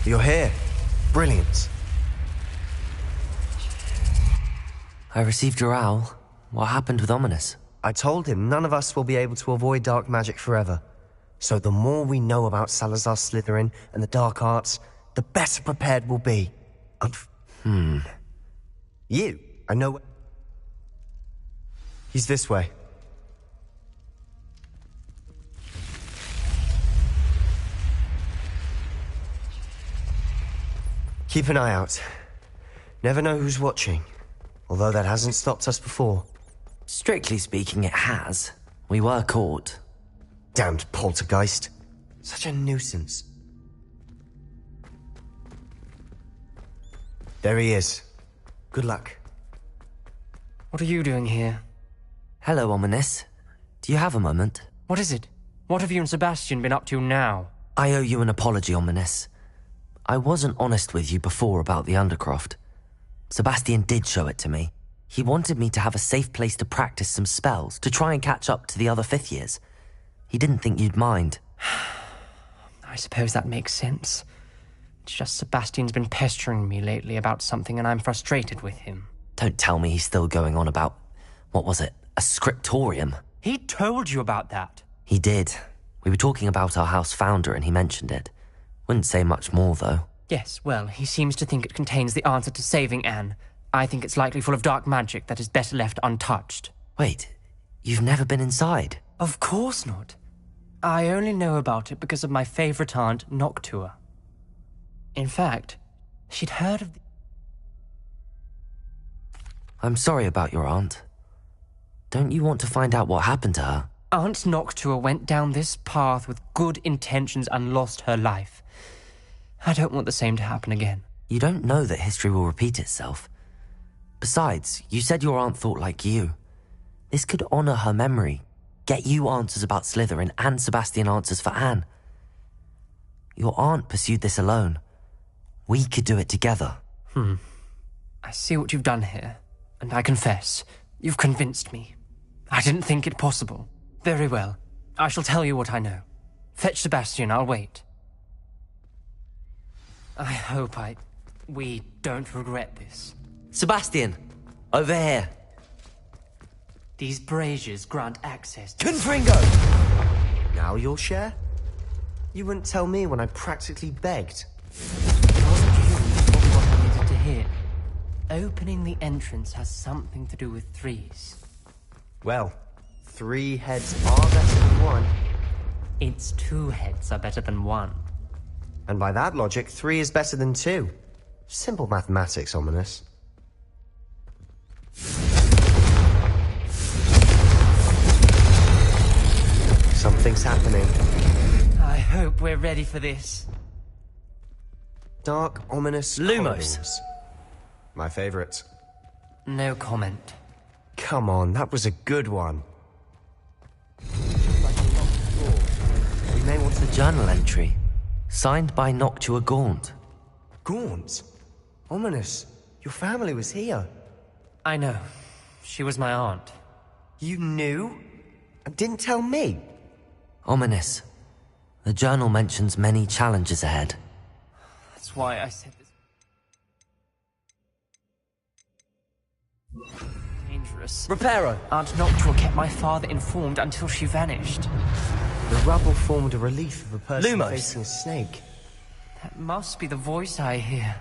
You're here. Brilliant. I received your owl. What happened with Ominous? I told him none of us will be able to avoid dark magic forever. So the more we know about Salazar Slytherin and the dark arts, the better prepared we'll be. You, I know... He's this way. Keep an eye out. Never know who's watching. Although that hasn't stopped us before. Strictly speaking, it has. We were caught. Damned poltergeist. Such a nuisance. There he is. Good luck. What are you doing here? Hello, Ominous. Do you have a moment? What is it? What have you and Sebastian been up to now? I owe you an apology, Ominous. I wasn't honest with you before about the Undercroft. Sebastian did show it to me. He wanted me to have a safe place to practice some spells, to try and catch up to the other fifth years. He didn't think you'd mind. I suppose that makes sense. It's just Sebastian's been pestering me lately about something and I'm frustrated with him. Don't tell me he's still going on about, what was it, a scriptorium? He told you about that. He did. We were talking about our house founder and he mentioned it. Wouldn't say much more, though. Yes, well, he seems to think it contains the answer to saving Anne. I think it's likely full of dark magic that is better left untouched. Wait, you've never been inside? Of course not. I only know about it because of my favourite aunt, Noctua. In fact, she'd heard of the... I'm sorry about your aunt. Don't you want to find out what happened to her? Aunt Noctua went down this path with good intentions and lost her life. I don't want the same to happen again. You don't know that history will repeat itself. Besides, you said your aunt thought like you. This could honour her memory, get you answers about Slytherin and Sebastian answers for Anne. Your aunt pursued this alone. We could do it together. I see what you've done here, and I confess, you've convinced me. I didn't think it possible. Very well. I shall tell you what I know. Fetch Sebastian, I'll wait. I hope we don't regret this. Sebastian! Over here! These braziers grant access to... Confringo! Now you'll share? You wouldn't tell me when I practically begged. It wasn't you who told me what I needed to hear. Opening the entrance has something to do with threes. Well, 3 heads are better than 1. It's 2 heads are better than 1. And by that logic, 3 is better than 2. Simple mathematics, Ominous. Something's happening. I hope we're ready for this. Dark, ominous Lumos. corridors. My favorite. No comment. Come on, that was a good one. We may want The journal entry. Signed by Noctua Gaunt. Gaunt? Ominous. Your family was here. I know. She was my aunt. You knew? And didn't tell me? Ominous. The journal mentions many challenges ahead. That's why I said this. Dangerous. Reparo! Aunt Noctua kept my father informed until she vanished. The rubble formed a relief of a person Lumos. facing a snake. That must be the voice I hear.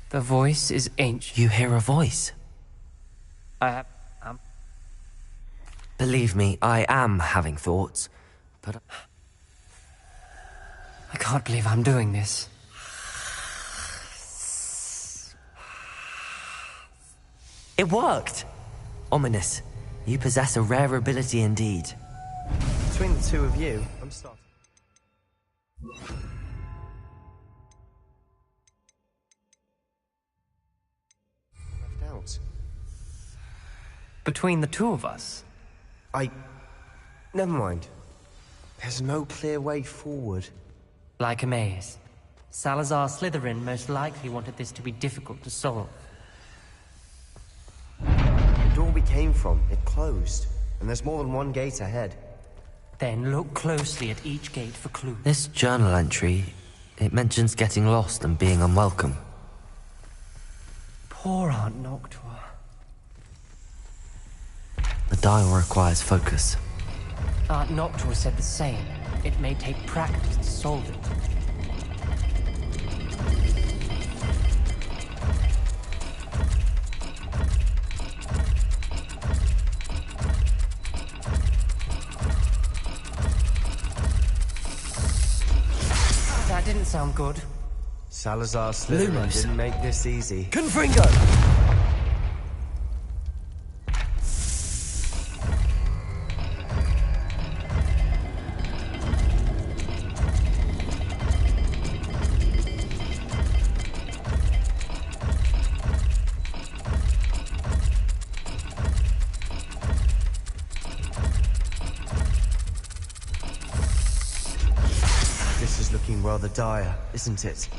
The voice is ancient. You hear a voice. I have... Believe me, I am having thoughts, but... I can't believe I'm doing this. It worked! Ominous, you possess a rare ability indeed. Between the two of you, I'm starting. Left out. Between the two of us. Never mind. There's no clear way forward. Like a maze. Salazar Slytherin most likely wanted this to be difficult to solve. The door we came from, it closed. And there's more than one gate ahead. Then look closely at each gate for clues. This journal entry, it mentions getting lost and being unwelcome. Poor Aunt Noctua. The dial requires focus. Aunt Noctua said the same. It may take practice to solve it. That didn't sound good. Salazar Slytherin Lumos. didn't make this easy. Confringo! This is looking rather dire, isn't it?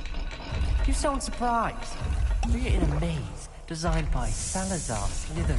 You sound surprised. We're in a maze designed by Salazar Slytherin.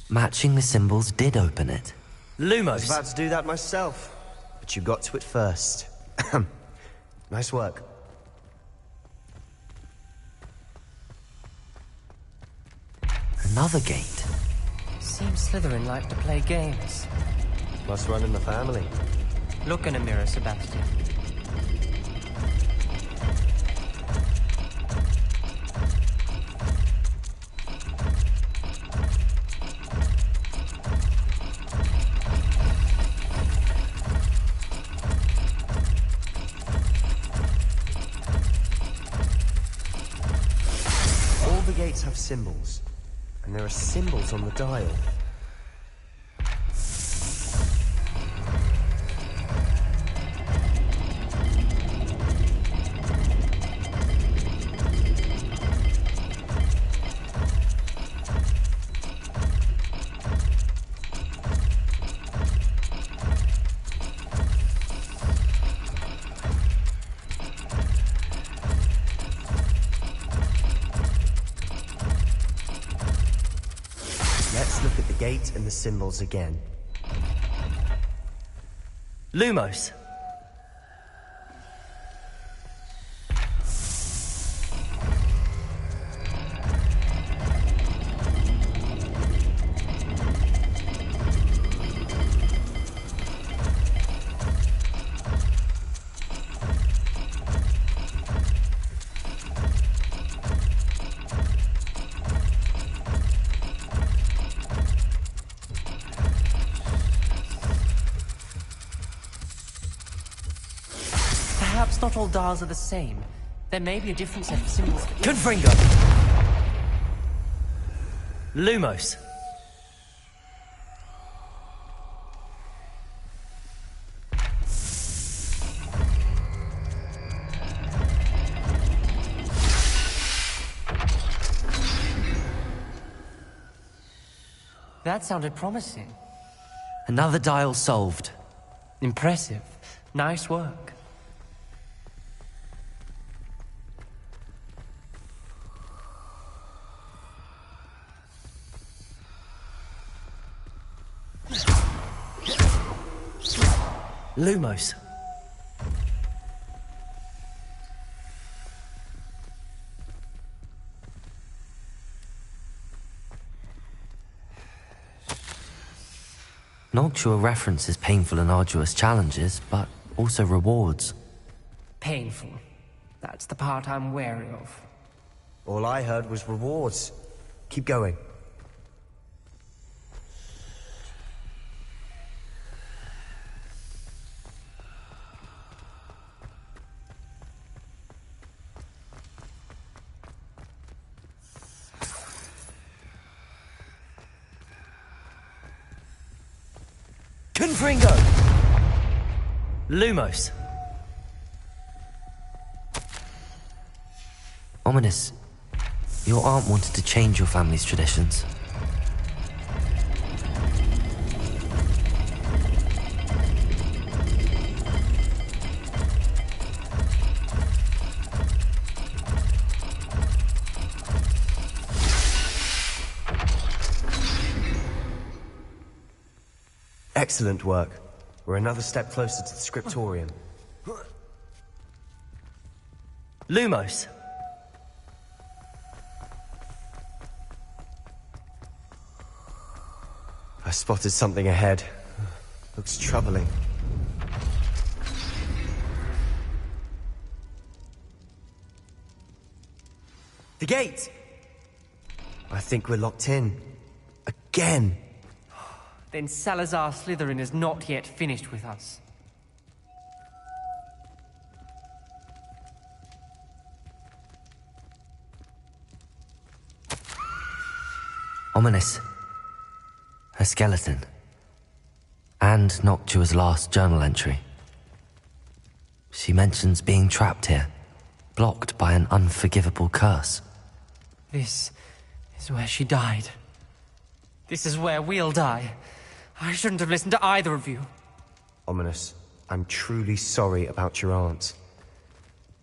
Matching the symbols did open it. I was Lumos! about to do that myself, but you got to it first. Nice work. Another gate. Seems Slytherin like to play games. Must run in the family. Look in a mirror, Sebastian. All the gates have symbols, and there are symbols on the dial. Let's look at the gate and the symbols again. Lumos! Perhaps not all dials are the same. There may be a different set of symbols for each. Confringo! Lumos! That sounded promising. Another dial solved. Impressive. Nice work. Lumos. Noctua references painful and arduous challenges, but also rewards. Painful. That's the part I'm wary of. All I heard was rewards. Keep going. Confringo! Lumos! Ominous, your aunt wanted to change your family's traditions. Excellent work. We're another step closer to the scriptorium. Lumos! I spotted something ahead. Looks troubling. The gate! I think we're locked in. Again! Then Salazar Slytherin is not yet finished with us. Ominous. Her skeleton. And Noctua's last journal entry. She mentions being trapped here, blocked by an unforgivable curse. This is where she died. This is where we'll die. I shouldn't have listened to either of you. Ominous, I'm truly sorry about your aunt.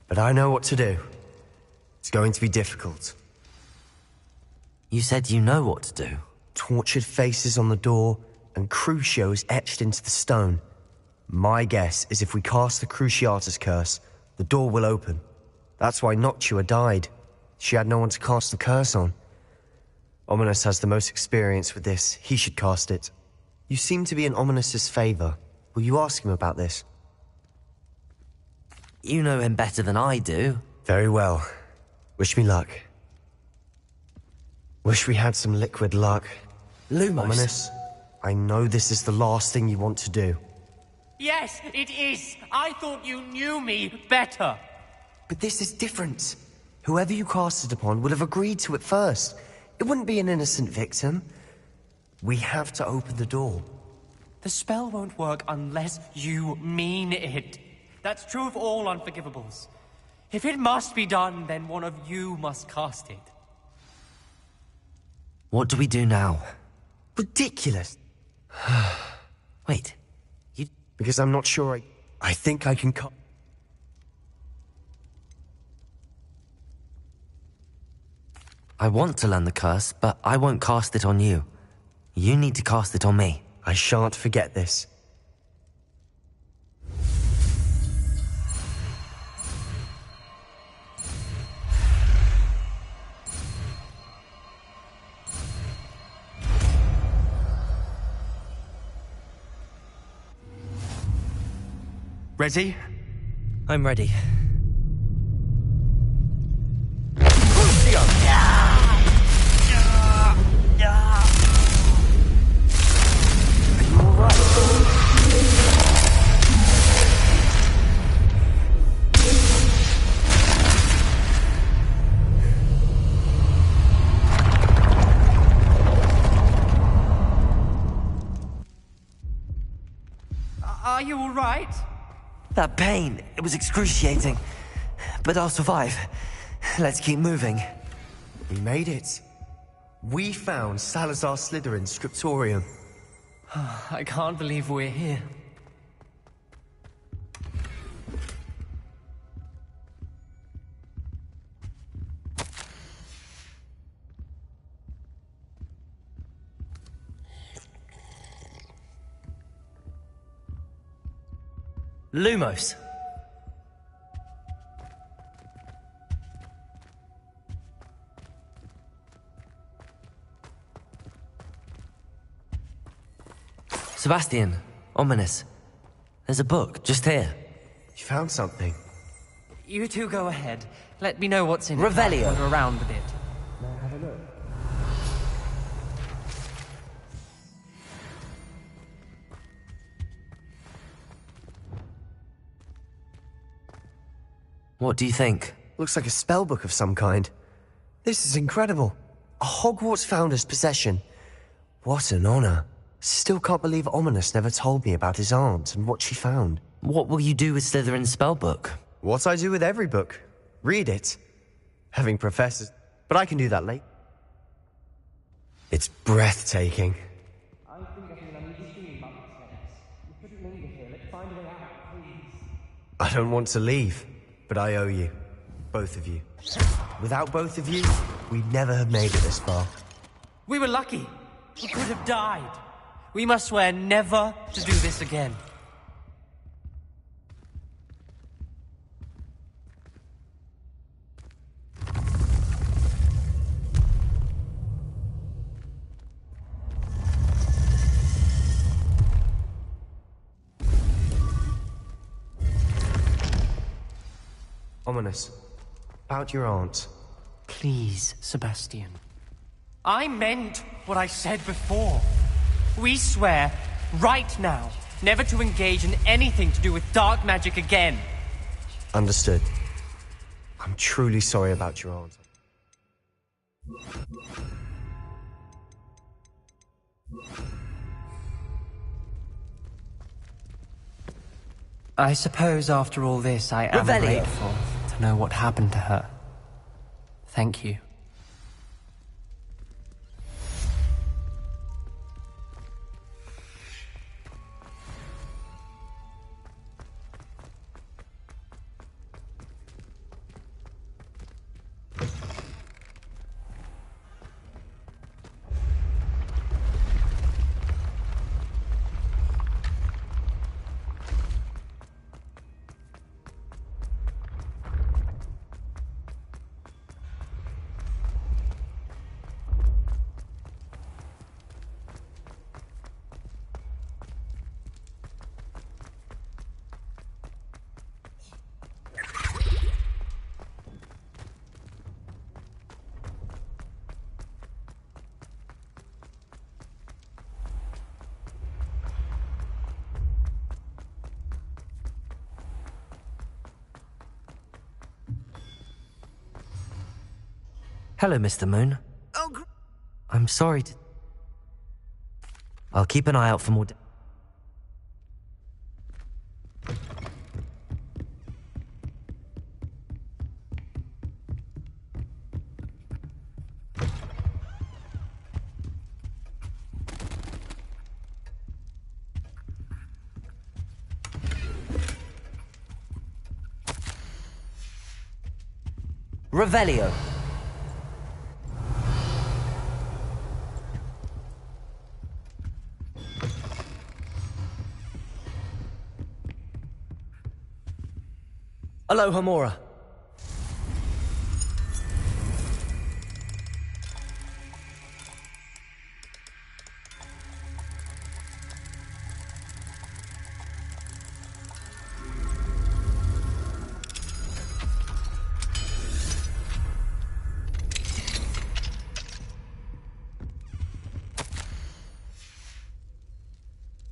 But I know what to do. It's going to be difficult. You said you know what to do. Tortured faces on the door and Crucios etched into the stone. My guess is if we cast the Cruciatus curse, the door will open. That's why Noctua died. She had no one to cast the curse on. Ominous has the most experience with this. He should cast it. You seem to be in Ominous's favor. Will you ask him about this? You know him better than I do. Very well. Wish me luck. Wish we had some liquid luck. Lumos. Ominous, I know this is the last thing you want to do. Yes, it is. I thought you knew me better. But this is different. Whoever you cast it upon would have agreed to it first. It wouldn't be an innocent victim. We have to open the door. The spell won't work unless you mean it. That's true of all unforgivables. If it must be done, then one of you must cast it. What do we do now? Ridiculous. Wait, you... Because I'm not sure I think I can cut... I want to learn the curse, but I won't cast it on you. You need to cast it on me. I shan't forget this. Ready? I'm ready. Are you all right? That pain, it was excruciating. But I'll survive. Let's keep moving. We made it. We found Salazar Slytherin's scriptorium. I can't believe we're here. Lumos. Sebastian, Ominous. There's a book just here. You found something. You two go ahead. Let me know what's in it. Revelio. I'll wander around a bit. What do you think? Looks like a spellbook of some kind. This is incredible. A Hogwarts founder's possession. What an honor. Still can't believe Ominous never told me about his aunt and what she found. What will you do with Slytherin's spellbook? What I do with every book. Read it. Having professors... But I can do that later. It's breathtaking. I think I feel uneasy feeling about this place. You couldn't linger here. Let's find a way out, please. I don't want to leave, but I owe you. Both of you. Without both of you, we'd never have made it this far. We were lucky. We could have died. We must swear never to do this again. Ominous. About your aunt. Please, Sebastian. I meant what I said before. We swear, right now, never to engage in anything to do with dark magic again. Understood. I'm truly sorry about your aunt. I suppose after all this, I am Revelio. grateful to know what happened to her. Thank you. Hello, Mr. Moon. Oh, I'm sorry to... I'll keep an eye out for more... Revelio. Aloha Mora.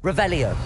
Revelio.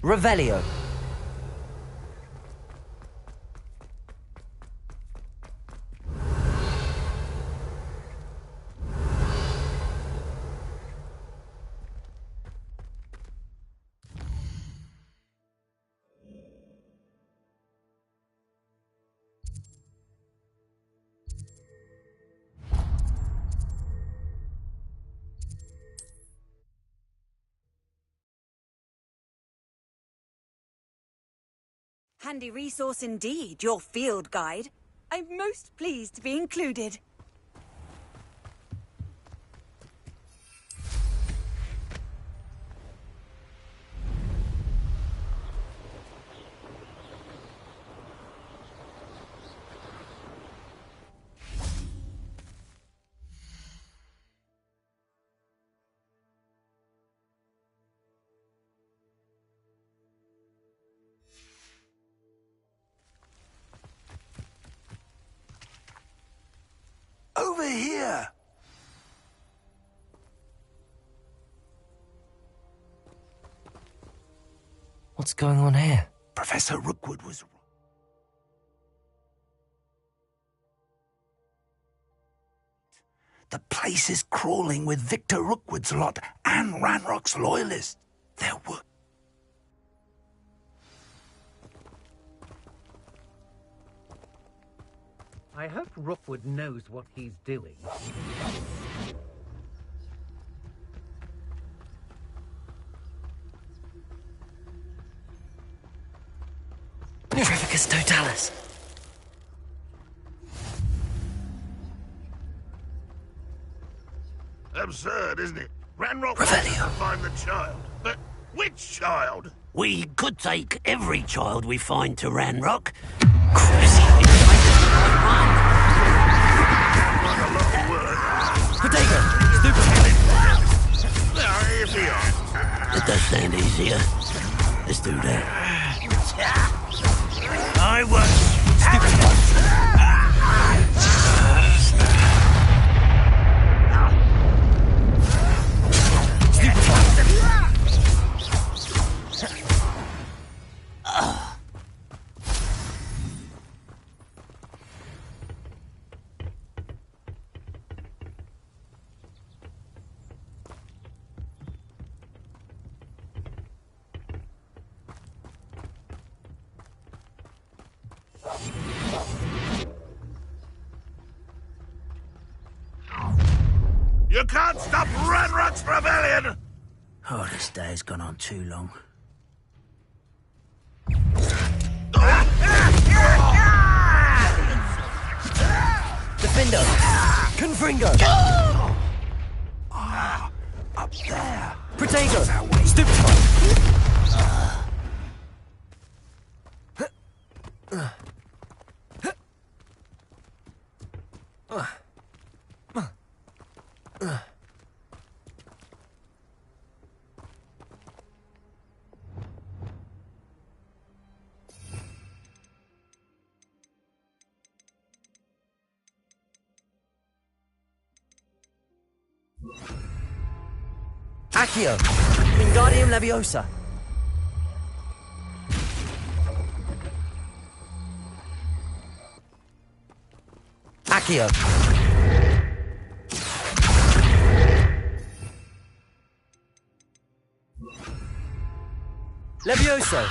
Revelio. Handy resource indeed, your field guide. I'm most pleased to be included. Over here! What's going on here? Professor Rookwood was... The place is crawling with Victor Rookwood's lot and Ranrock's loyalists. There were... I hope Rookwood knows what he's doing. Terrificus Totalis. Absurd, isn't it? Ranrock Revelio. wants to find the child. But which child? We could take every child we find to Ranrock. Not a lot of work. Potato. There, if we are. It does sound easier. Let's do that. I was... You can't stop Ranrock's rebellion! Oh, this day's gone on too long. Defender. Confringo. Up there! Potato. Stupefy. Accio. Wingardium Leviosa. Accio. Levioso.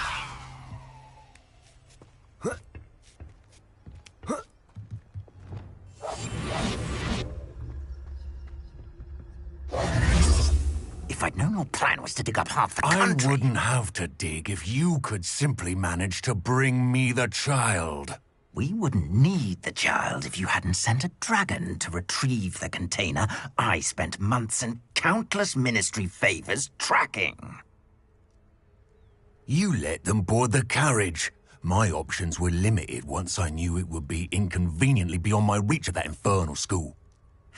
If I'd known your plan was to dig up half the I country... wouldn't have to dig if you could simply manage to bring me the child. We wouldn't need the child if you hadn't sent a dragon to retrieve the container I spent months and countless ministry favors tracking. You let them board the carriage. My options were limited once I knew it would be inconveniently beyond my reach at that infernal school.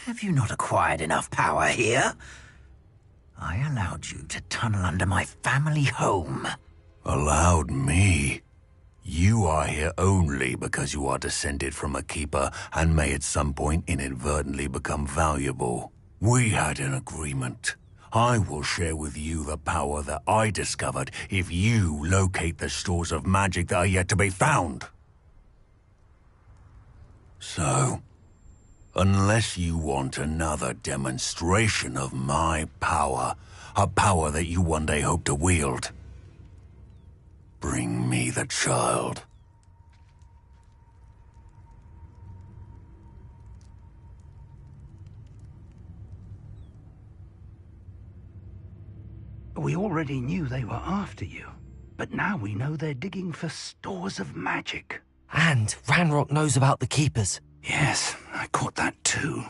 Have you not acquired enough power here? I allowed you to tunnel under my family home. Allowed me? You are here only because you are descended from a keeper and may at some point inadvertently become valuable. We had an agreement. I will share with you the power that I discovered if you locate the stores of magic that are yet to be found. So, unless you want another demonstration of my power, a power that you one day hope to wield, bring me the child. We already knew they were after you, but now we know they're digging for stores of magic. And Ranrock knows about the Keepers. Yes, I caught that too.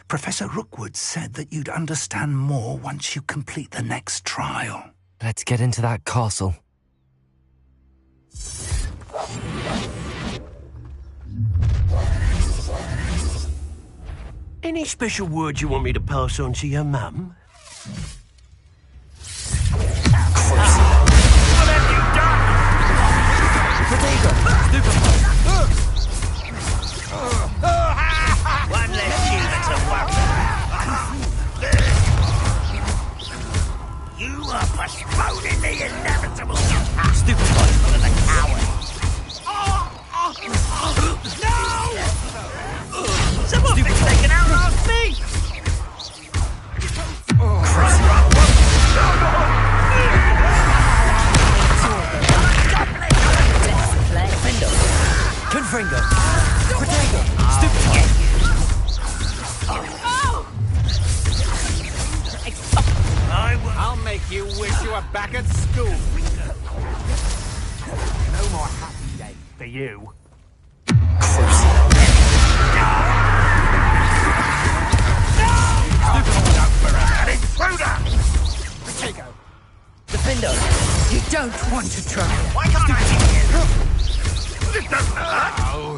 Professor Rookwood said that you'd understand more once you complete the next trial. Let's get into that castle. Any special words you want me to pass on to your mum? What have you done? One less human to worry. You are postponing the inevitable. Stupefy for the coward. No! Someone been taken out last me! Confringo! Protego! Stupefy! I'll make you wish you were back at school. No more happy day for you. Protego! Defendo! You don't want to try. Why can't I hit you? This doesn't hurt.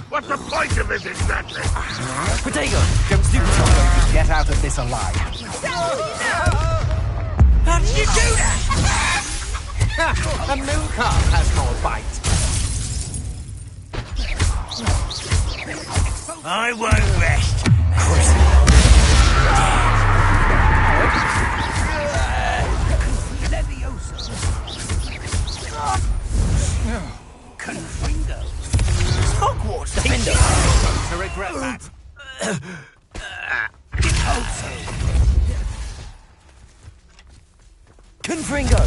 What's the point of this exactly? Protego! Don't think you're going to get out of this alive. How did you do that? A moon calf has more bite. I won't rest. Confringo. Hogwarts! Defendo! To regret that. Confringo!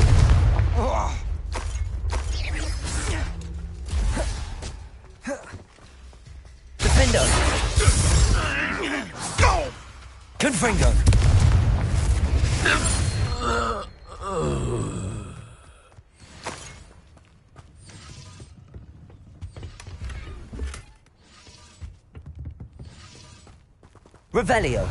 Defendo! Confringo! Revelio!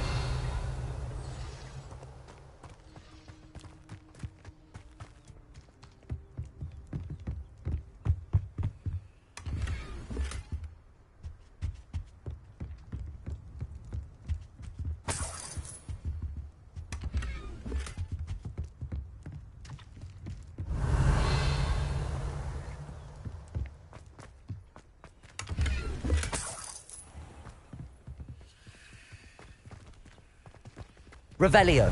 Revelio.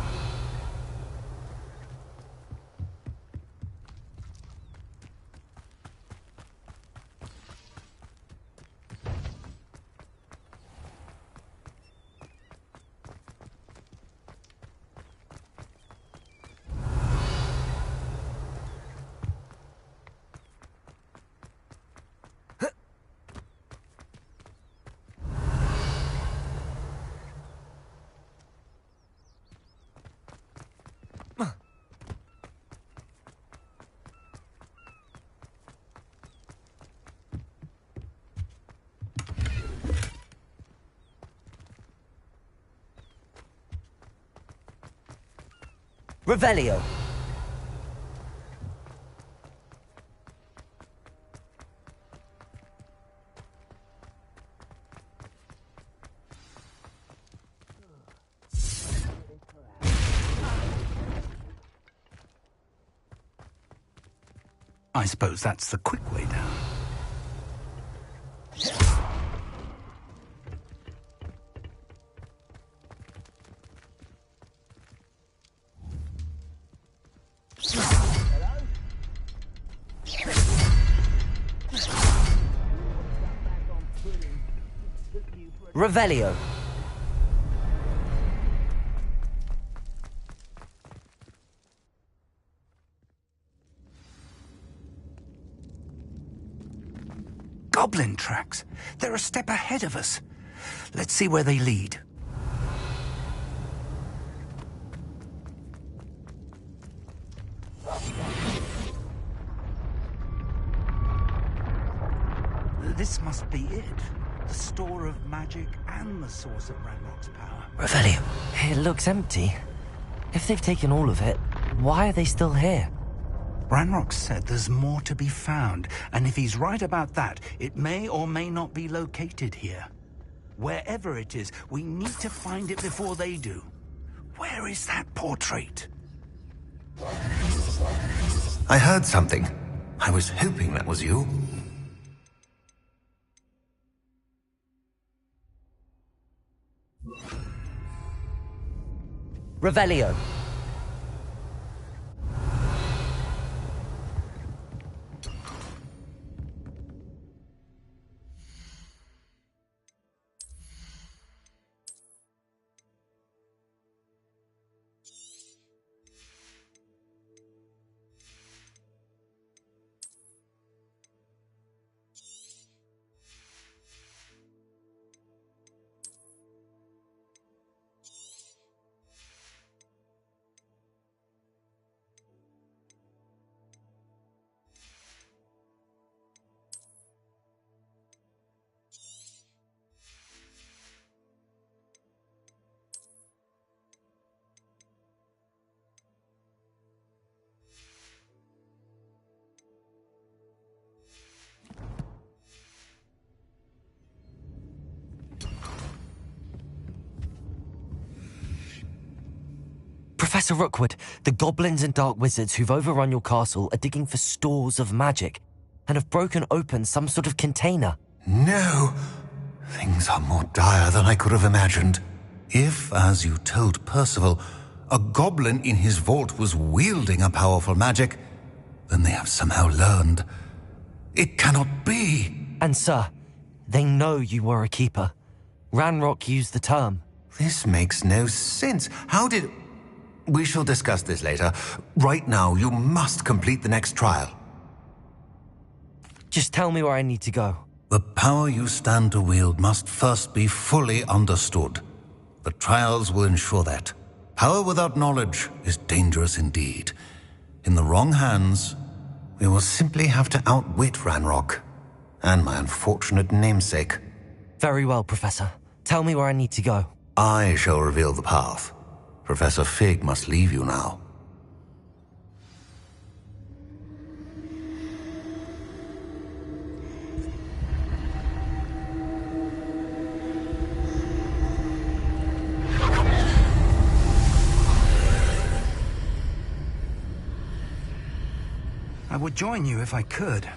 Revelio. I suppose that's the quick way down. Revelio. Goblin tracks. They're a step ahead of us. Let's see where they lead. This must be it. The store of magic and the source of Ranrock's power. Revelio. It looks empty. If they've taken all of it, why are they still here? Ranrock said there's more to be found, and if he's right about that, it may or may not be located here. Wherever it is, we need to find it before they do. Where is that portrait? I heard something. I was hoping that was you. Revelio. Professor Rookwood, the goblins and dark wizards who've overrun your castle are digging for stores of magic and have broken open some sort of container. No! Things are more dire than I could have imagined. If, as you told Percival, a goblin in his vault was wielding a powerful magic, then they have somehow learned. It cannot be! And sir, they know you were a keeper. Ranrock used the term. This makes no sense. How did... We shall discuss this later. Right now, you must complete the next trial. Just tell me where I need to go. The power you stand to wield must first be fully understood. The trials will ensure that. Power without knowledge is dangerous indeed. In the wrong hands, we will simply have to outwit Ranrock and my unfortunate namesake. Very well, Professor. Tell me where I need to go. I shall reveal the path. Professor Fig must leave you now. I would join you if I could.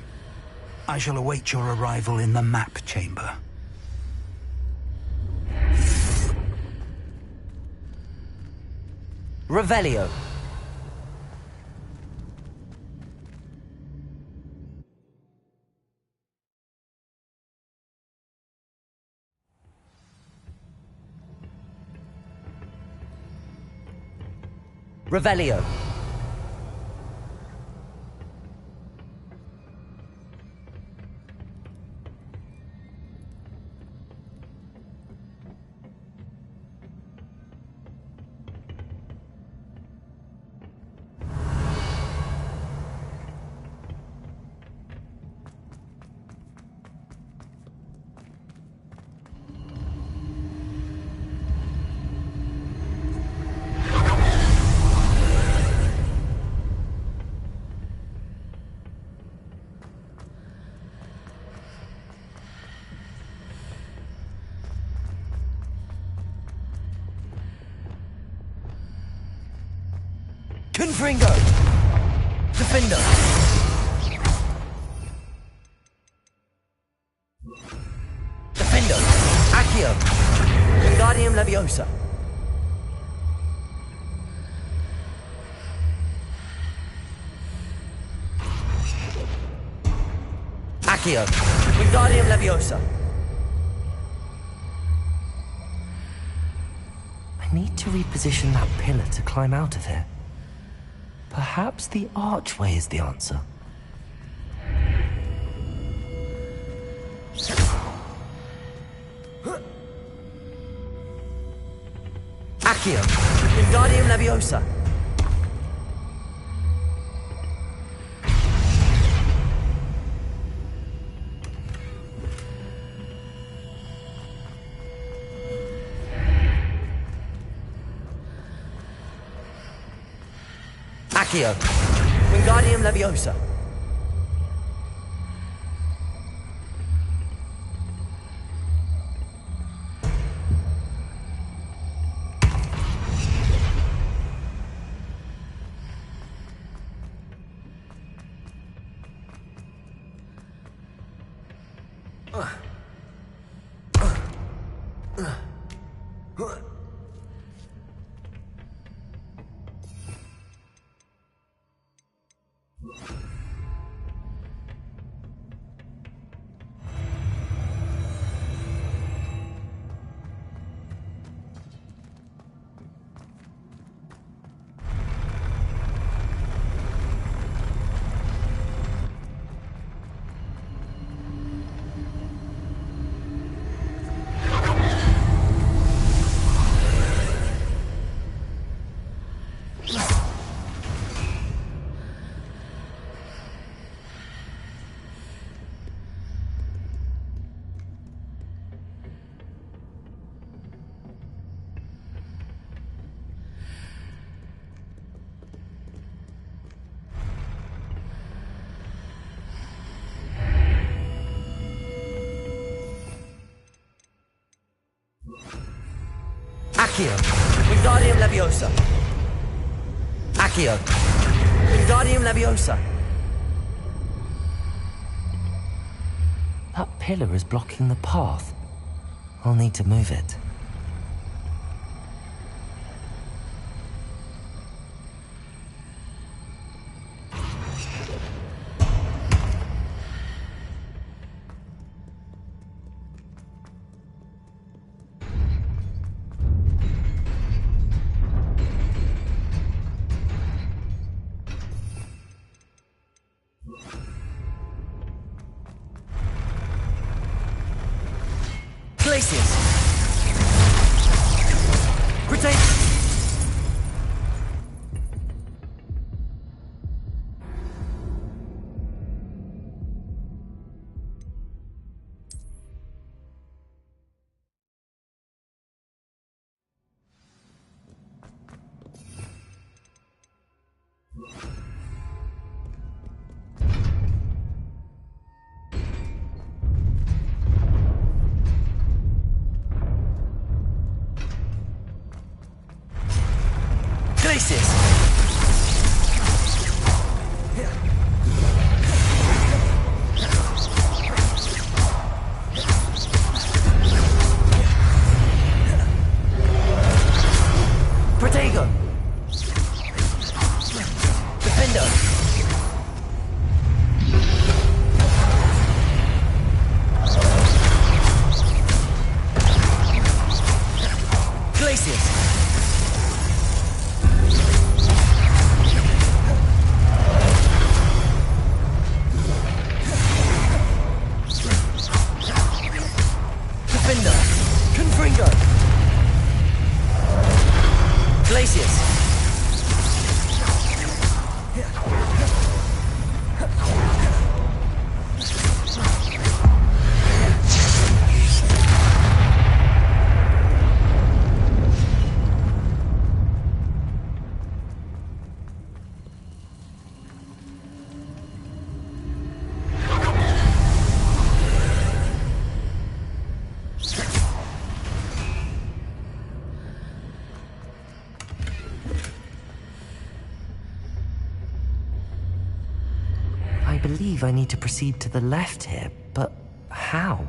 I shall await your arrival in the map chamber. Revelio. Revelio. Confringo! Defender! Defender! Accio! Wingardium Leviosa! Accio! Wingardium Leviosa! I need to reposition that pillar to climb out of here. Perhaps the archway is the answer. Accio, Wingardium Leviosa. Accio, Wingardium Leviosa. Accio, Wingardium Leviosa. Accio, Wingardium Leviosa. That pillar is blocking the path. I'll need to move it. Glacius! Retain! Glacius! Protego! Defender! Glacius! Defender! Confringo! Glacius! I believe I need to proceed to the left here, but how?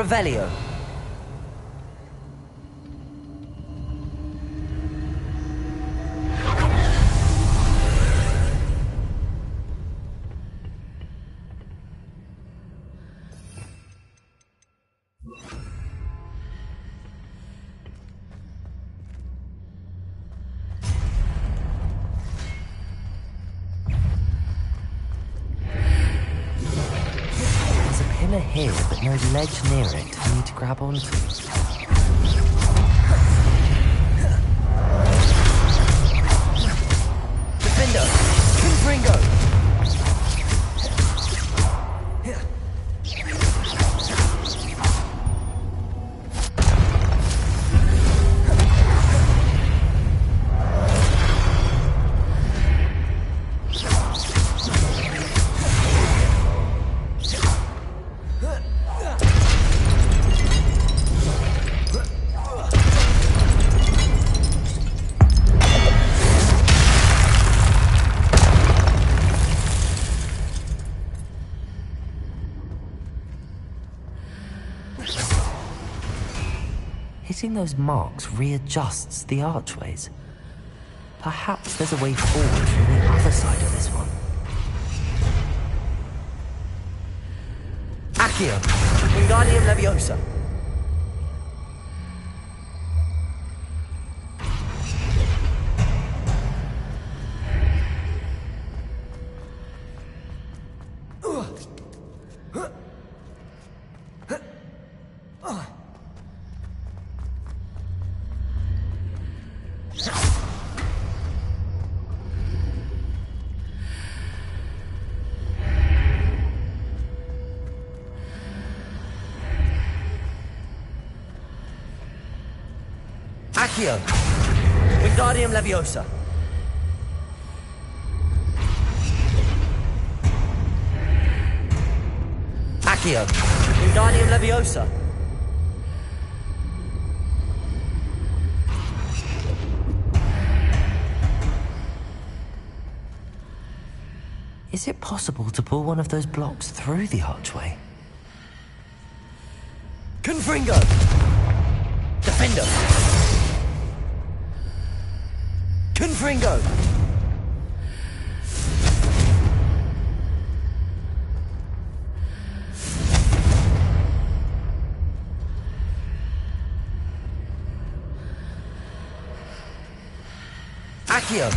Revelio. Here, but no ledge near it for me to grab onto. Defender! Confringo! Hitting those marks readjusts the archways. Perhaps there's a way forward from the other side of this one. Accio! Wingardium Leviosa! Accio! Wingardium Leviosa! Accio! Wingardium Leviosa! Is it possible to pull one of those blocks through the archway? Confringo! Defender! Confringo! Accio!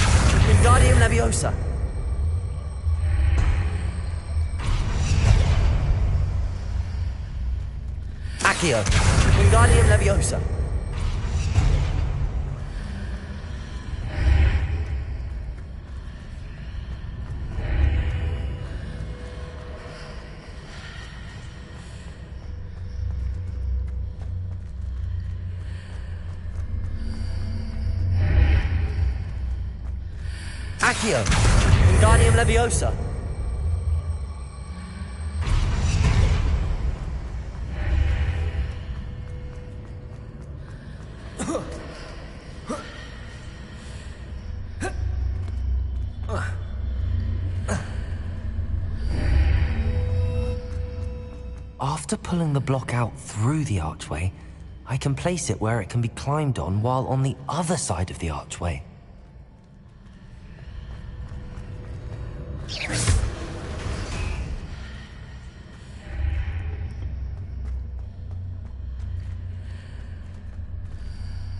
Wingardium Leviosa! Accio! Wingardium Leviosa! Accio! Wingardium Leviosa! After pulling the block out through the archway, I can place it where it can be climbed on while on the other side of the archway.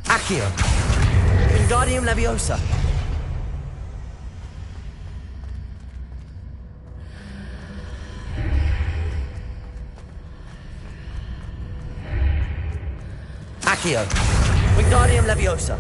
Accio! Wingardium Leviosa! Accio! Wingardium Leviosa!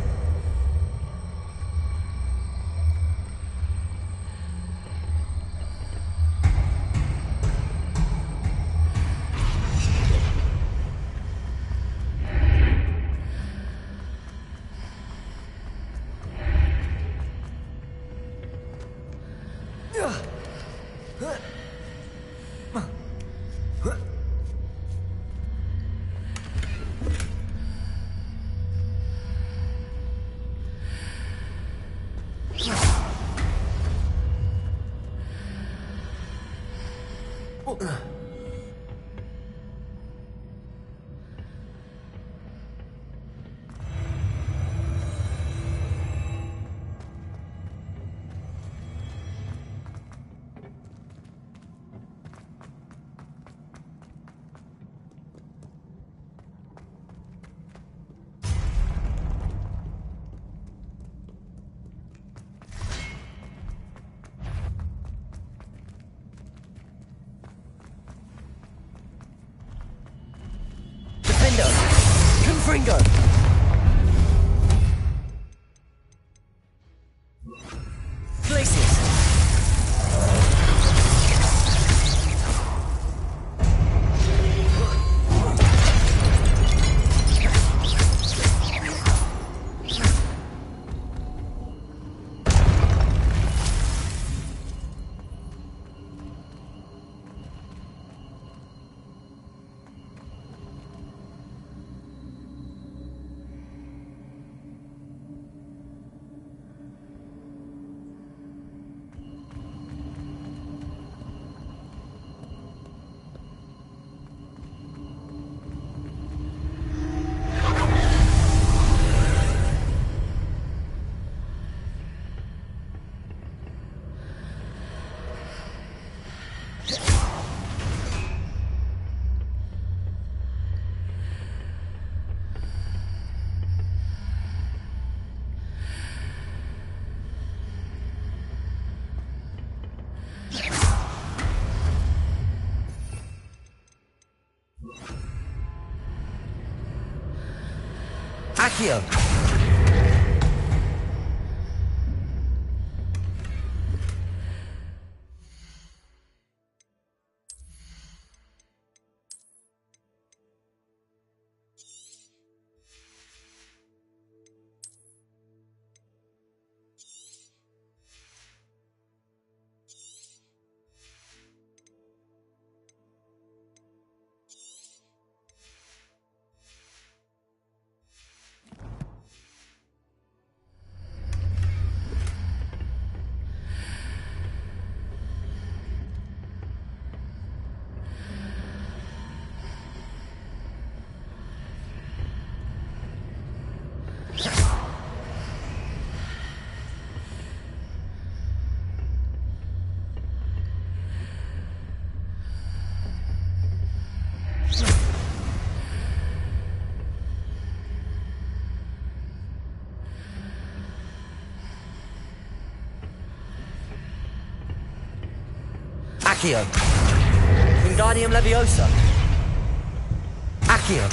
Fringo! Glacius! Accio! Accio! Wingardium Leviosa! Accio!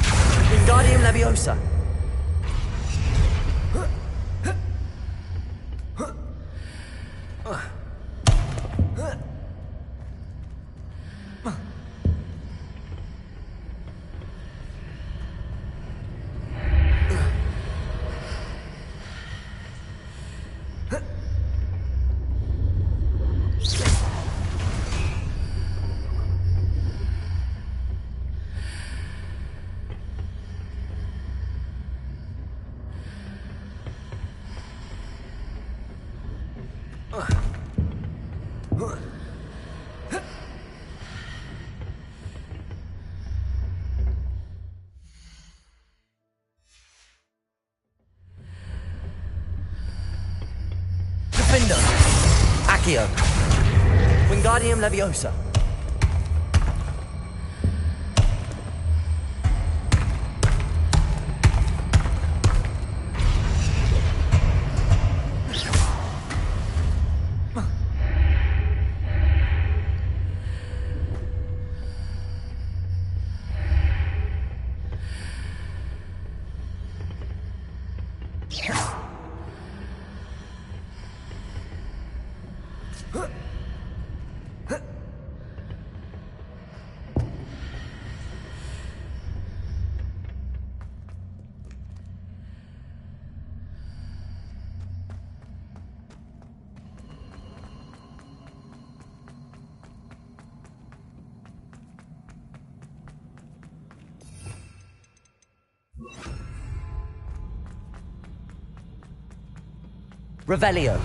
Wingardium Leviosa! Defender! Accio! Wingardium Leviosa! Revelio.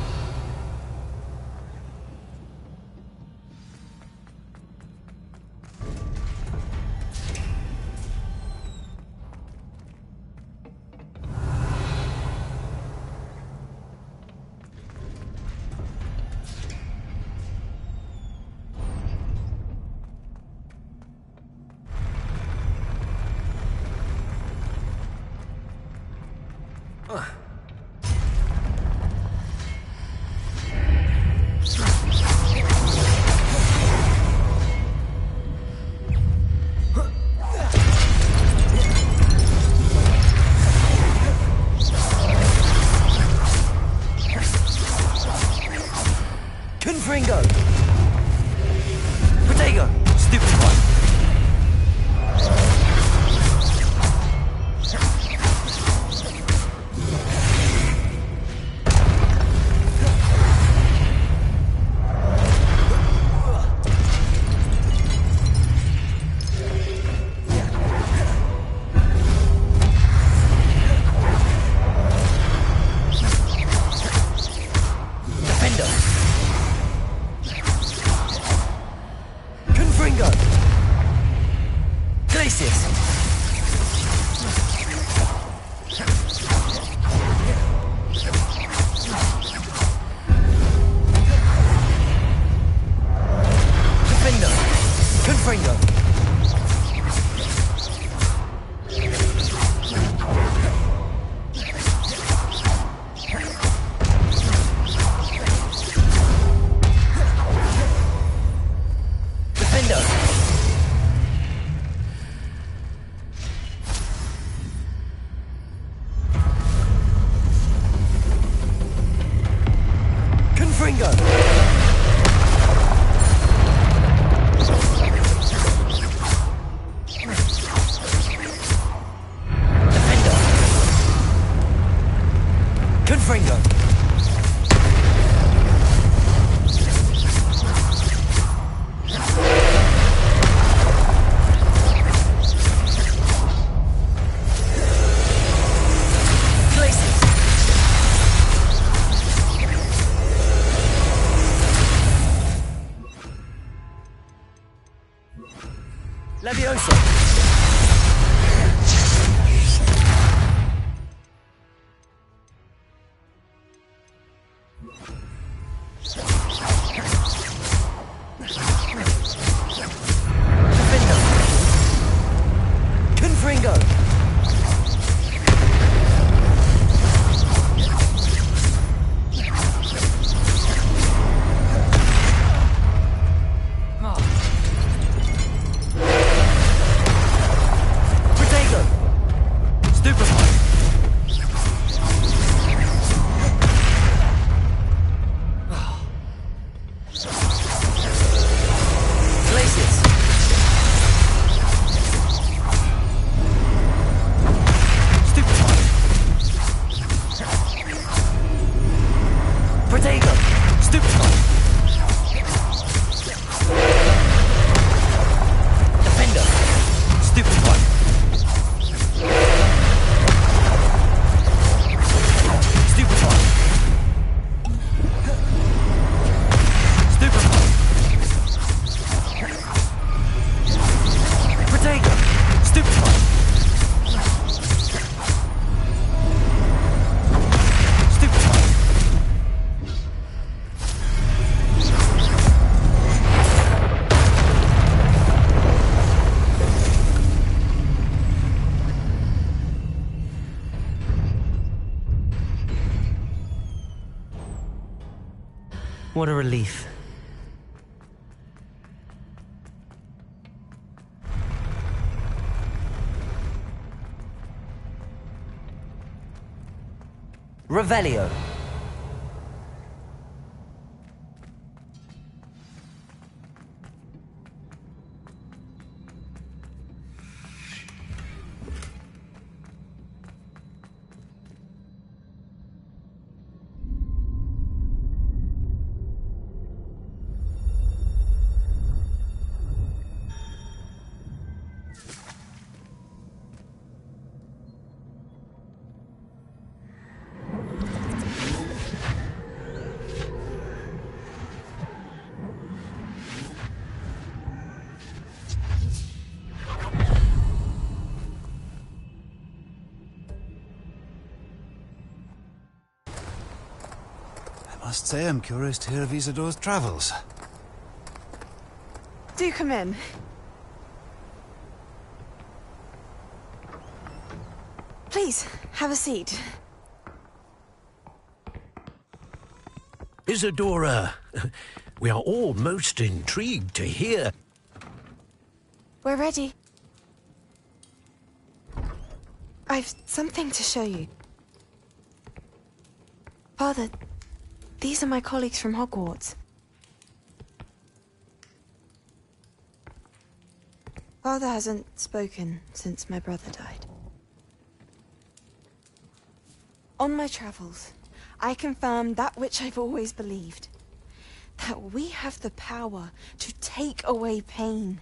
Confringo. Leviosa! Defender! Confringo! What a relief. Revelio. I must say I'm curious to hear of Isidore's travels. Do come in. Please, have a seat. Isadora, we are all most intrigued to hear. We're ready. I've something to show you. Father, these are my colleagues from Hogwarts. Father hasn't spoken since my brother died. On my travels, I confirmed that which I've always believed. That we have the power to take away pain.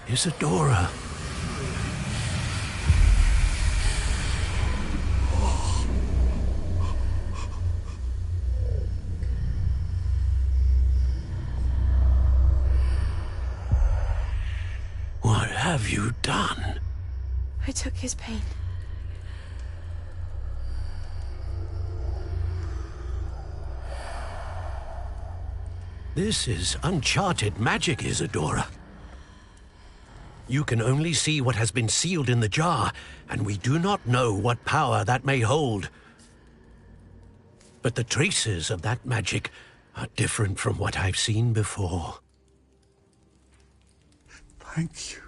Isadora. What have you done? I took his pain. This is uncharted magic, Isadora. You can only see what has been sealed in the jar, and we do not know what power that may hold. But the traces of that magic are different from what I've seen before. Thank you.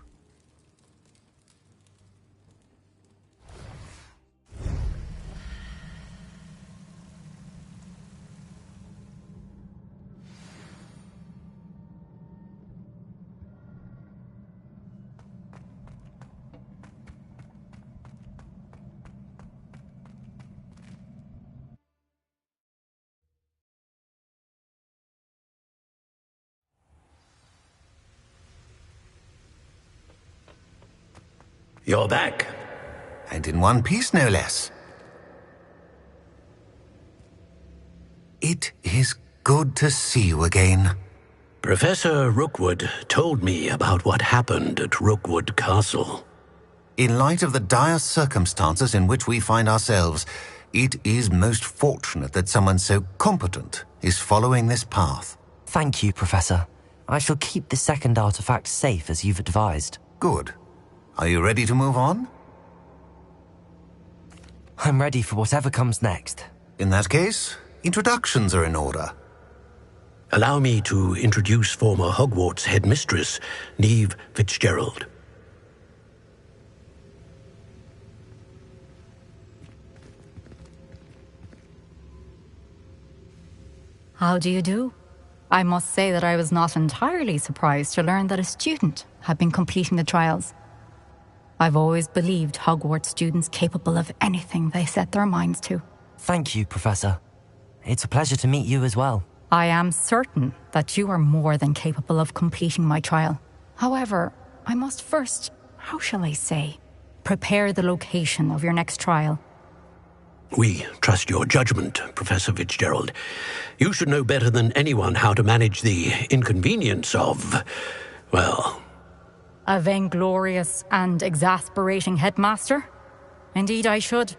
You're back. And in one piece, no less. It is good to see you again. Professor Rookwood told me about what happened at Rookwood Castle. In light of the dire circumstances in which we find ourselves, it is most fortunate that someone so competent is following this path. Thank you, Professor. I shall keep the second artifact safe as you've advised. Good. Are you ready to move on? I'm ready for whatever comes next. In that case, introductions are in order. Allow me to introduce former Hogwarts headmistress, Neve Fitzgerald. How do you do? I must say that I was not entirely surprised to learn that a student had been completing the trials. I've always believed Hogwarts students capable of anything they set their minds to. Thank you, Professor. It's a pleasure to meet you as well. I am certain that you are more than capable of completing my trial. However, I must first, how shall I say, prepare the location of your next trial. We trust your judgment, Professor Fitzgerald. You should know better than anyone how to manage the inconvenience of, well... A vainglorious and exasperating headmaster? Indeed I should.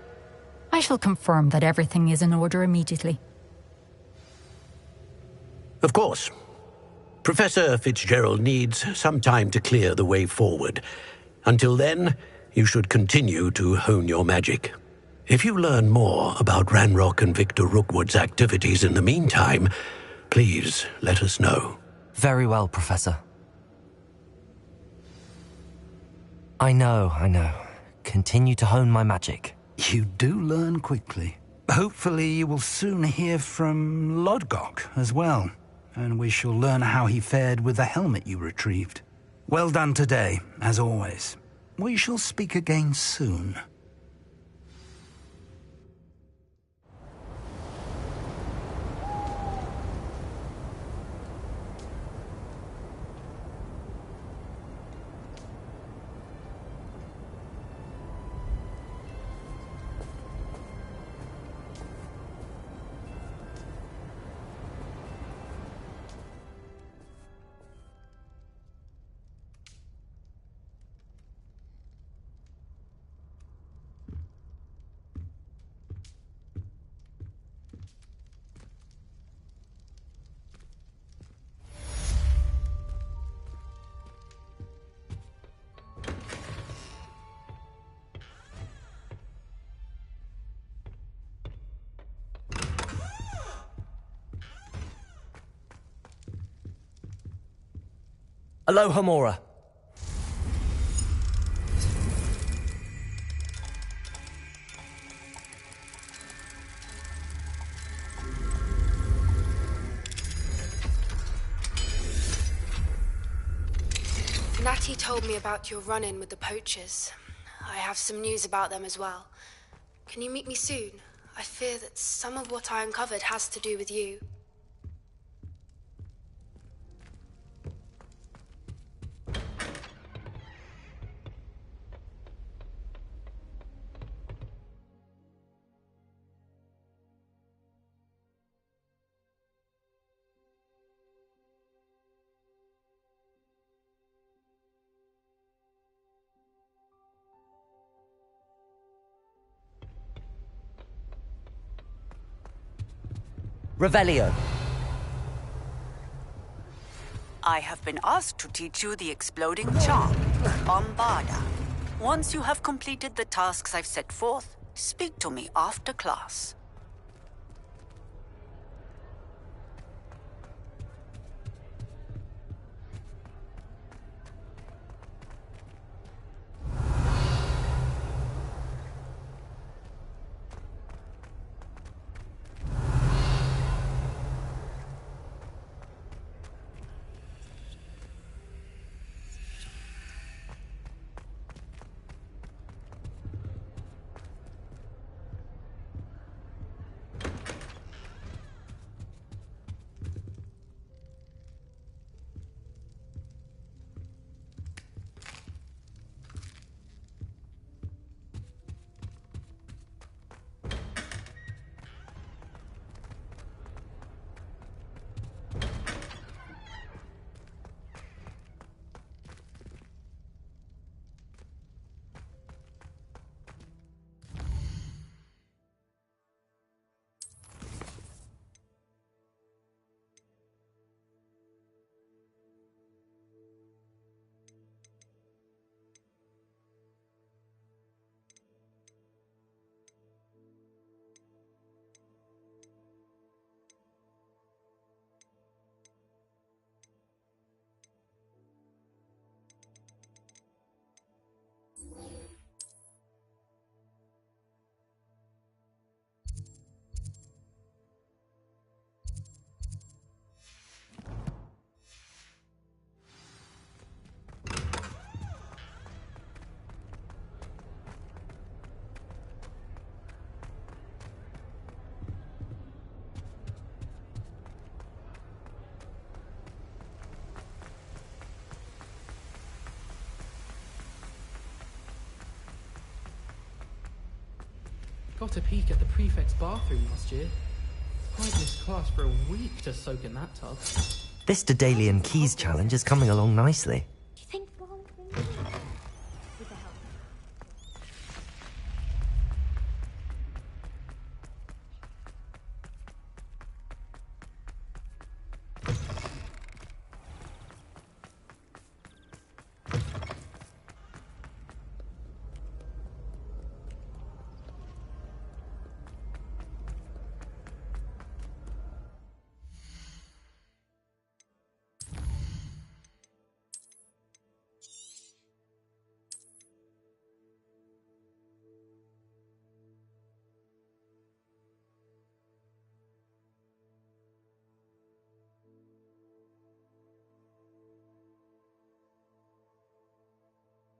I shall confirm that everything is in order immediately. Of course. Professor Fitzgerald needs some time to clear the way forward. Until then, you should continue to hone your magic. If you learn more about Ranrock and Victor Rookwood's activities in the meantime, please let us know. Very well, Professor. I know. Continue to hone my magic. You do learn quickly. Hopefully you will soon hear from Lodgok as well, and we shall learn how he fared with the helmet you retrieved. Well done today, as always. We shall speak again soon. Aloha, Mora. Natty told me about your run-in with the poachers. I have some news about them as well. Can you meet me soon? I fear that some of what I uncovered has to do with you. Revelio. I have been asked to teach you the exploding charm, Bombarda. Once you have completed the tasks I've set forth, speak to me after class. Got a peek at the prefect's bathroom last year. I'd missed class for a week to soak in that tub. This Dedalian Keys challenge is coming along nicely.